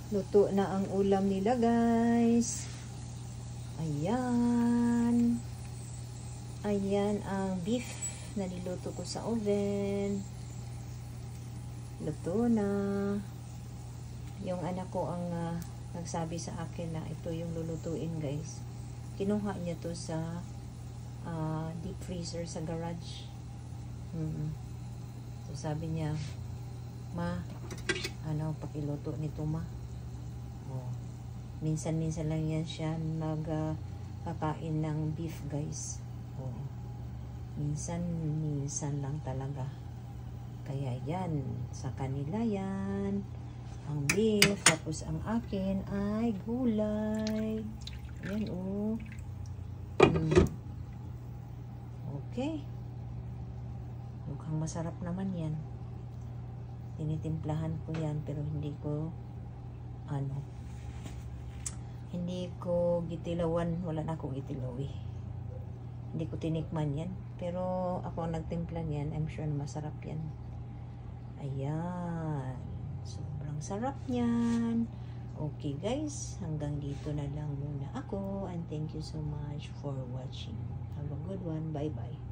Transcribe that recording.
Luto na ang ulam nila, guys. Ayan. Ayan ang beef na niluto ko sa oven. Luto na. Yung anak ko ang nagsabi sa akin na ito yung lulutuin, guys. Kinuha niya to sa deep freezer sa garage. So sabi niya, ma, pakiluto nito, ma. Minsan-minsan lang yan siya kakain ng beef, guys. Minsan lang talaga. Kaya yan, sa kanila yan ang beef, tapos ang akin ay gulay. Yan, okay, mukhang masarap naman yan. Tinitimplahan ko yan, pero hindi ko gitilawan. Wala na akong gitilaw eh. Hindi ko tinikman yan, pero ako ang nagtimpla niyan. I'm sure na masarap yan. Ayan, sobrang sarap niyan. Okay, guys, hanggang dito na lang muna ako, and thank you so much for watching. Have a good one. Bye bye.